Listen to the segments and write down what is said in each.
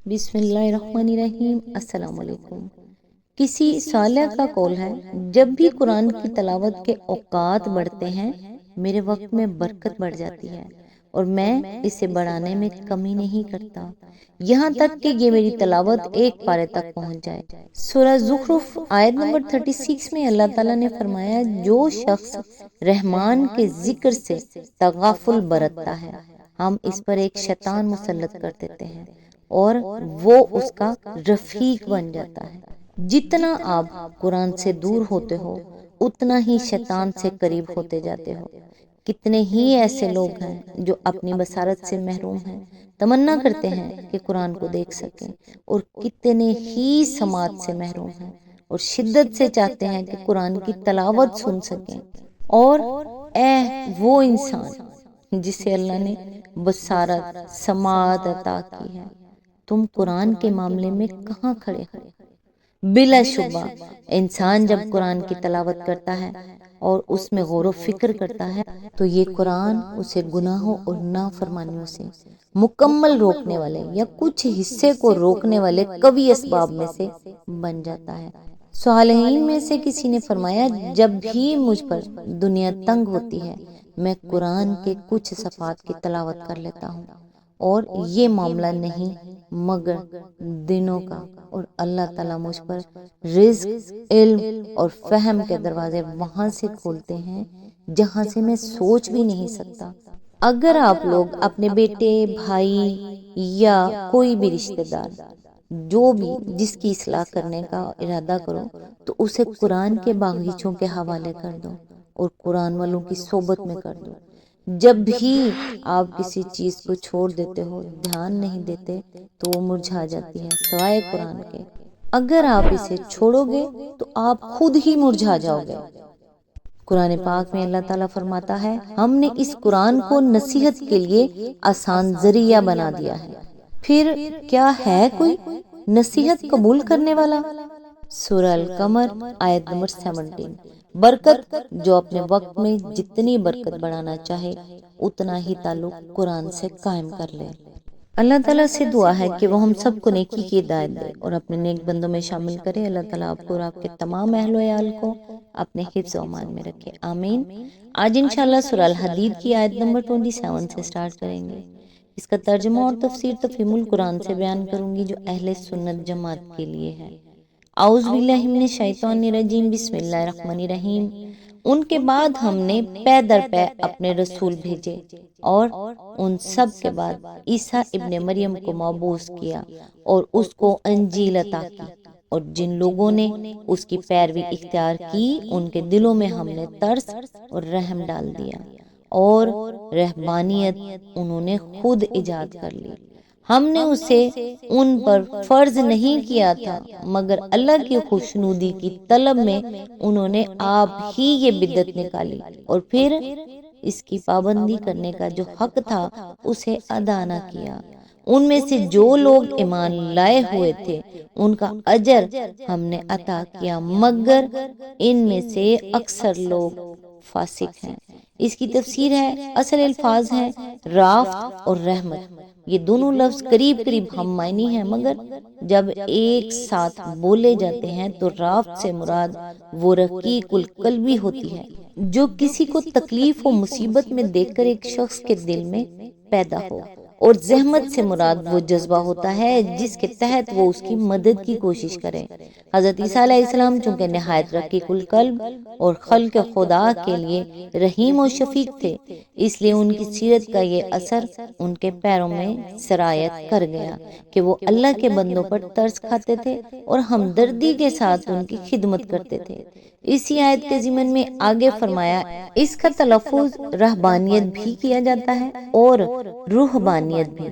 بسم اللہ الرحمن الرحیم۔ السلام علیکم۔ کسی صالح کا قول ہے، جب بھی قرآن کی تلاوت کے اوقات بڑھتے ہیں میرے وقت میں برکت بڑھ جاتی ہے اور میں اسے بڑھانے میں کمی نہیں کرتا، یہاں تک کہ یہ میری تلاوت ایک پارے تک پہنچ جائے۔ سورہ زخرف آیت نمبر 36 میں اللہ تعالیٰ نے فرمایا، جو شخص رحمان کے ذکر سے تغافل برتتا ہے ہم اس پر ایک شیطان مسلط کر دیتے ہیں اور وہ اس کا رفیق بن جاتا ہے۔ جتنا آپ قرآن سے دور ہوتے ہو اتنا ہی شیطان سے قریب ہوتے جاتے ہو۔ کتنے ہی ایسے لوگ ہیں جو اپنی بصارت سے محروم ہیں، تمنا کرتے ہیں کہ قرآن کو دیکھ سکیں، اور کتنے ہی سماعت سے محروم ہیں اور شدت سے چاہتے ہیں کہ قرآن کی تلاوت سن سکیں۔ اور اے وہ انسان جسے اللہ نے بصارت سماعت عطا کی ہے، تم قرآن کے معاملے میں کہاں کھڑے ہو؟ بلا شبہ انسان جب قرآن کی تلاوت کرتا ہے اور اس میں غور و فکر کرتا ہے تو یہ قرآن اسے گناہوں اور نافرمانیوں سے مکمل روکنے والے یا کچھ حصے کو روکنے والے قوی اسباب میں سے بن جاتا ہے۔ صالحین میں سے کسی نے فرمایا، جب بھی مجھ پر دنیا تنگ ہوتی ہے میں قرآن کے کچھ صفحات کی تلاوت کر لیتا ہوں، اور یہ معاملہ نہیں مگر دنوں کا، اور اللہ تعالیٰ مجھ پر رزق، علم اور فہم کے دروازے وہاں سے کھولتے ہیں جہاں سے میں سوچ بھی نہیں سکتا۔ اگر آپ لوگ اپنے بیٹے، بھائی یا کوئی بھی رشتہ دار جو بھی جس کی اصلاح کرنے کا ارادہ کرو تو اسے قرآن کے باغیچوں کے حوالے کر دو اور قرآن والوں کی صحبت میں کر دو۔ جب بھی آپ کسی چیز کو چھوڑ دیتے ہو، دھیان نہیں دیتے تو وہ مرجھا جاتی ہے سوائے قرآن کے۔ اگر آپ اسے چھوڑو گے تو آپ خود ہی مرجھا جاؤ گے۔ قرآن پاک میں اللہ تعالیٰ فرماتا ہے، ہم نے اس قرآن کو نصیحت کے لیے آسان ذریعہ بنا دیا ہے، پھر کیا ہے کوئی نصیحت قبول کرنے والا؟ سورہ القمر آیت نمبر 17۔ برکت، جو اپنے وقت میں جتنی برکت بڑھانا چاہے اتنا ہی تعلق قرآن سے قائم کر لے۔ اللہ تعالیٰ سے دعا ہے کہ وہ ہم سب کو نیکی کی ہدایت دے اور اپنے نیک بندوں میں شامل کرے۔ اللہ تعالیٰ آپ کو اور آپ کے تمام اہل و عیال کو اپنے حفظ و امان میں رکھے، آمین۔ آج انشاءاللہ سورہ الحدید کی آیت نمبر 27 سے سٹارٹ کریں گے۔ اس کا ترجمہ اور تفسیر تفہیم القرآن سے بیان کروں گی جو اہل سنت جماعت کے لیے ہے۔ اعوذ باللہ من الشیطان الرجیم، بسم اللہ الرحمن الرحیم۔ ان کے بعد ہم نے پے در پے اپنے رسول بھیجے اور ان سب کے بعد عیسیٰ ابن مریم کو مبعوث کیا اور اس کو انجیل عطا کی، اور جن لوگوں نے اس کی پیروی اختیار کی ان کے دلوں میں ہم نے ترس اور رحم ڈال دیا، اور رہبانیت انہوں نے خود ایجاد کر لی۔ ہم نے اسے ان پر فرض نہیں کیا تھا مگر اللہ کی خوشنودی کی طلب میں انہوں نے آپ ہی یہ بدعت نکالی، اور پھر اس کی پابندی کرنے کا جو حق تھا اسے ادا نہ کیا۔ ان میں سے جو لوگ ایمان لائے ہوئے تھے ان کا اجر ہم نے عطا کیا، مگر ان میں سے اکثر لوگ فاسق ہیں۔ اس کی تفسیر ہے، اصل الفاظ ہیں رافت اور رحمت۔ یہ دونوں لفظ قریب قریب ہم معنی ہیں، مگر جب ایک ساتھ بولے جاتے ہیں تو رافت سے مراد وہ رقیق القلبی ہوتی ہے جو کسی کو تکلیف و مصیبت میں دیکھ کر ایک شخص کے دل میں پیدا ہو، اور زحمت سے مراد وہ جذبہ ہوتا ہے جس کے تحت وہ اس کی مدد کی کوشش کرے۔ حضرت عیسیٰ علیہ السلام چونکہ نہایت رقیق القلب اور خلق خدا کے لیے رحیم و شفیق تھے، اس لیے ان کی سیرت کا یہ اثر ان کے پیروں میں سرایت کر گیا کہ وہ اللہ کے بندوں پر ترس کھاتے تھے اور ہمدردی کے ساتھ ان کی خدمت کرتے تھے۔ اسی آیت کے ضمن میں آگے فرمایا، اس کا تلفظ رہبانیت بھی کیا جاتا ہے اور روحبانیت بھی۔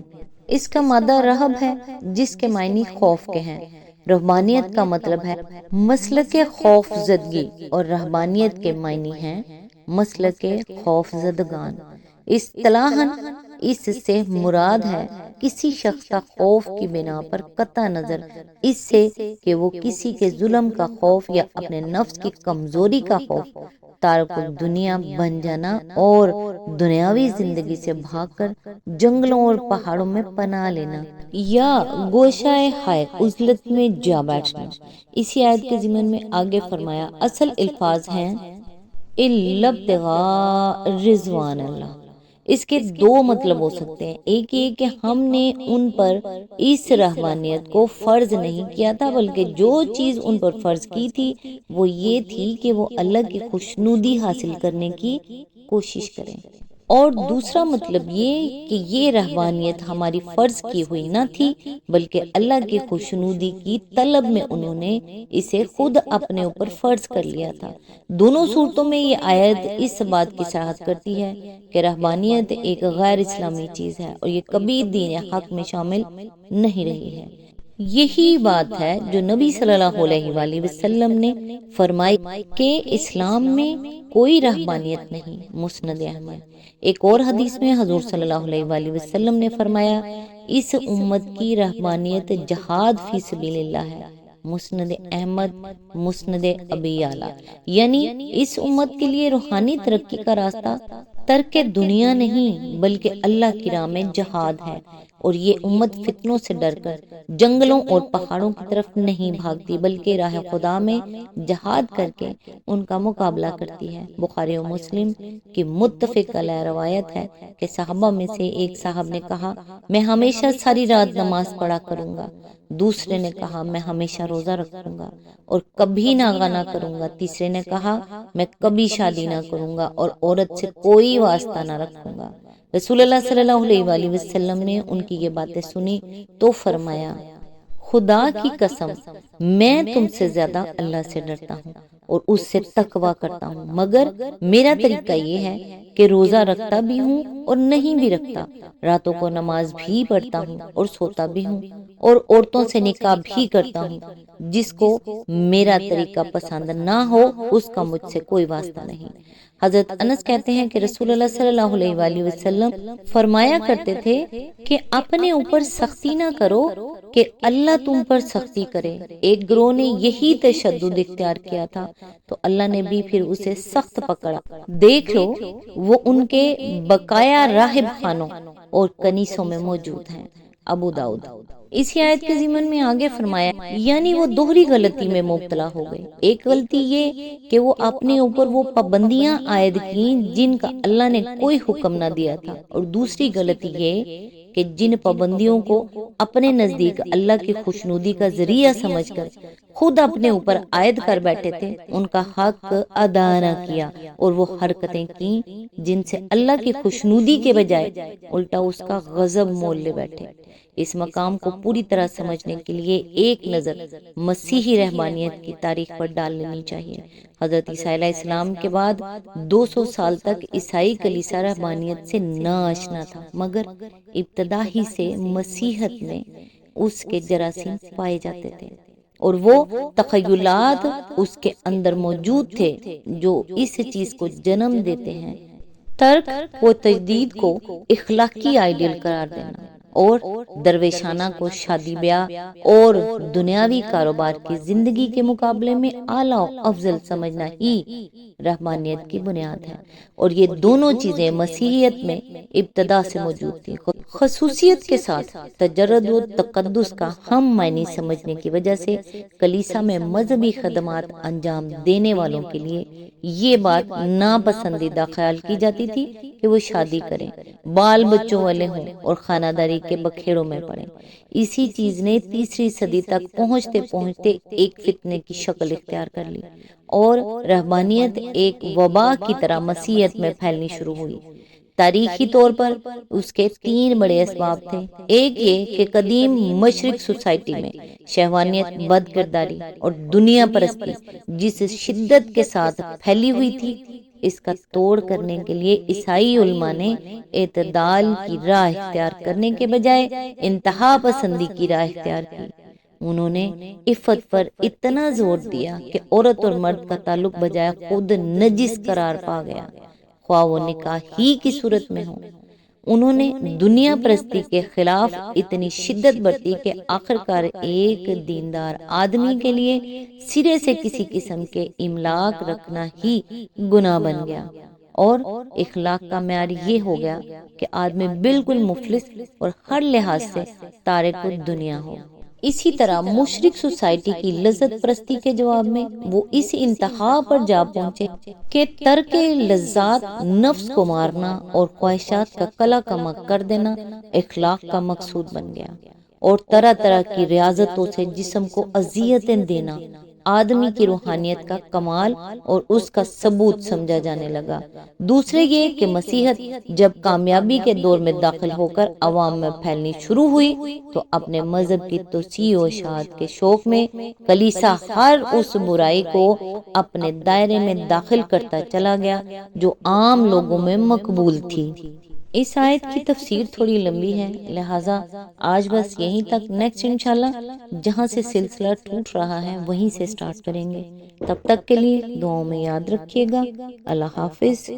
اس کا مادہ رہب ہے جس کے معنی خوف کے ہیں۔ رہبانیت کا مطلب ہے مسلک خوف زدگی، اور رہبانیت کے معنی ہیں مسلک خوف زدگان۔ اصطلاحاً اس سے مراد ہے کسی شخص کا خوف کی بنا پر قطع نظر اس سے کہ وہ کسی کے ظلم کا خوف یا اپنے نفس کی کمزوری کا خوف، تارک دنیا بن جانا اور دنیاوی زندگی سے بھاگ کر جنگلوں اور پہاڑوں میں پناہ لینا، یا گوشائے ہائے عزلت میں جا بیٹھنا۔ اسی آیت کے ضمن میں آگے فرمایا اصل الفاظ ہیں اِلَّا ابْتِغَاءَ رضوان اللہ۔ اس کے دو مطلب ہو سکتے ہیں، ایک یہ کہ ہم نے ان پر اس رحمانیت کو فرض نہیں کیا تھا، بلکہ جو چیز ان پر فرض کی تھی وہ یہ تھی کہ وہ اللہ کی خوشنودی حاصل کرنے کی کوشش کریں، اور دوسرا مطلب یہ کہ یہ رحمانیت ہماری فرض کی ہوئی نہ تھی بلکہ اللہ کی خوشنودی کی طلب میں انہوں نے اسے خود اپنے اوپر فرض کر لیا تھا۔ دونوں صورتوں میں یہ آیت اس بات کی صحت کرتی ہے کہ رہبانیت ایک غیر اسلامی چیز ہے اور یہ کبھی دین حق میں شامل نہیں رہی ہے۔ یہی بات ہے جو نبی صلی اللہ علیہ وآلہ وسلم نے فرمائی کہ اسلام میں کوئی رہبانیت نہیں، مسند احمد۔ ایک اور حدیث میں حضور صلی اللہ علیہ وآلہ وسلم نے فرمایا اس امت کی رہبانیت جہاد فی سبیل اللہ ہے، مسند احمد، مسند ابی یعلا۔ یعنی اس امت کے لیے روحانی ترقی کا راستہ ترک دنیا نہیں بلکہ اللہ کی راہ میں جہاد ہے، اور یہ امت فتنوں سے ڈر کر جنگلوں اور پہاڑوں کی طرف نہیں بھاگتی بلکہ راہ خدا میں جہاد کر کے ان کا مقابلہ کرتی ہے۔ بخاری و مسلم کی متفق علیہ روایت ہے کہ صحابہ میں سے ایک صاحب نے کہا میں ہمیشہ ساری رات نماز پڑھا کروں گا، دوسرے نے کہا میں ہمیشہ روزہ رکھوں گا اور کبھی ناغہ نہ کروں گا، تیسرے نے کہا میں کبھی شادی نہ کروں گا اور عورت سے کوئی واسطہ نہ رکھوں گا۔ رسول اللہ صلی اللہ علیہ وآلہ وسلم نے ان کی یہ باتیں سنی تو فرمایا خدا کی قسم میں تم سے زیادہ اللہ سے ڈرتا ہوں اور اس سے تقوی کرتا ہوں، مگر میرا طریقہ یہ ہے کہ روزہ رکھتا بھی ہوں اور نہیں بھی رکھتا، راتوں کو نماز بھی پڑھتا ہوں اور سوتا بھی ہوں، اور عورتوں سے نکاح بھی کرتا ہوں۔ جس کو میرا طریقہ پسند نہ ہو اس کا مجھ سے کوئی واسطہ نہیں۔ حضرت انس کہتے ہیں کہ رسول اللہ صلی اللہ علیہ وآلہ وسلم فرمایا کرتے تھے کہ اپنے اوپر سختی نہ کرو کہ اللہ تم پر سختی کرے۔ ایک گروہ نے یہی تشدد اختیار کیا تھا تو اللہ نے بھی پھر اسے سخت پکڑا۔ دیکھ لو وہ ان کے بقایا راہب خانوں اور کنیسوں میں موجود ہیں، ابو داؤد۔ اسی آیت کے ضمن میں آگے فرمایا یعنی وہ دوہری غلطی میں مبتلا ہو گئے۔ ایک غلطی یہ کہ وہ اپنے اوپر وہ پابندیاں عائد کیں جن کا اللہ نے کوئی حکم نہ دیا تھا، اور دوسری غلطی یہ کہ جن پابندیوں کو اپنے نزدیک اللہ کی خوشنودی کا ذریعہ سمجھ کر خود اپنے اوپر عائد کر بیٹھے تھے ان کا حق ادا نہ کیا، اور وہ حرکتیں کی جن سے اللہ کی خوشنودی کے بجائے الٹا اس کا غضب مول لے بیٹھے۔ اس مقام کو پوری طرح سمجھنے کے لیے ایک نظر مسیحی رہبانیت کی تاریخ پر ڈال لینی چاہیے۔ حضرت عیسیٰ علیہ السلام کے بعد 200 سال تک عیسائی کلیسا رہبانیت سے نا آشنا تھا، مگر ابتدا ہی سے مسیحت میں اس کے جراثیم پائے جاتے تھے اور وہ تخیلات اس کے اندر موجود تھے جو اس چیز کو جنم دیتے ہیں، ترک و تجدید کو اخلاقی آئیڈیل قرار دینا اور درویشانہ کو شادی بیاہ اور دنیاوی کاروبار کی زندگی کے مقابلے میں اعلیٰ و افضل سمجھنا ہی رحمانیت کی بنیاد ہے، اور یہ دونوں چیزیں مسیحیت میں ابتدا سے موجود تھی۔ خصوصیت کے ساتھ تجرد و تقدس کا ہم معنی سمجھنے کی وجہ سے کلیسا میں مذہبی خدمات انجام دینے والوں کے لیے یہ بات ناپسندیدہ خیال کی جاتی تھی کہ وہ شادی کریں، بال بچوں والے ہوں اور خانہ داری کے بکھیڑوں میں پڑیں۔ اسی چیز نے 3 صدی تک پہنچتے پہنچتے ایک فتنے کی شکل اختیار کر لی اور رہبانیت ایک وبا کی طرح مسیحیت میں پھیلنی شروع ہوئی۔ تاریخی طور پر اس کے 3 بڑے اسباب تھے۔ ایک یہ کہ قدیم مشرق سوسائٹی میں شہوانیت، بد کرداری اور دنیا پرستی جس شدت کے ساتھ پھیلی ہوئی تھی، اس کا توڑ کرنے کے لیے عیسائی علماء نے اعتدال کی راہ اختیار کرنے کے بجائے انتہا پسندی کی راہ اختیار کی۔ انہوں نے عفت پر اتنا زور دیا کہ عورت اور مرد کا تعلق بجائے خود نجس قرار پا گیا، خواہ وہ نکاح ہی کی صورت میں ہو۔ انہوں نے دنیا پرستی کے خلاف اتنی شدت برتی کہ آخرکار ایک دیندار آدمی کے لیے سرے سے کسی قسم کے املاک رکھنا ہی گناہ بن گیا، اور اخلاق کا معیار یہ ہو گیا کہ آدمی بالکل مفلس اور ہر لحاظ سے تارک الدنیا ہو۔ اسی طرح مشرک سوسائٹی کی لذت پرستی کے جواب میں وہ اس انتہا پر جا پہنچے کہ ترک لذات، نفس کو مارنا اور خواہشات کا کلا کمک کر دینا اخلاق کا مقصود بن گیا، اور طرح طرح کی ریاضتوں سے جسم کو اذیتیں دینا آدمی کی روحانیت کا کمال اور اس کا ثبوت سمجھا جانے لگا۔ دوسرے یہ کہ مسیحت جب کامیابی کے دور میں داخل ہو کر عوام میں پھیلنی شروع ہوئی تو اپنے مذہب کی توسیع و اشاعت کے شوق میں کلیسا ہر اس برائی کو اپنے دائرے میں داخل کرتا چلا گیا جو عام لوگوں میں مقبول تھی۔ اس آیت کی تفسیر تھوڑی لمبی ہے، لہٰذا آج بس یہیں تک، نیکسٹ انشاءاللہ جہاں سے سلسلہ ٹوٹ رہا ہے وہیں سے سٹارٹ کریں گے۔ تب تک کے لیے دعاؤں میں یاد رکھیے گا۔ اللہ حافظ۔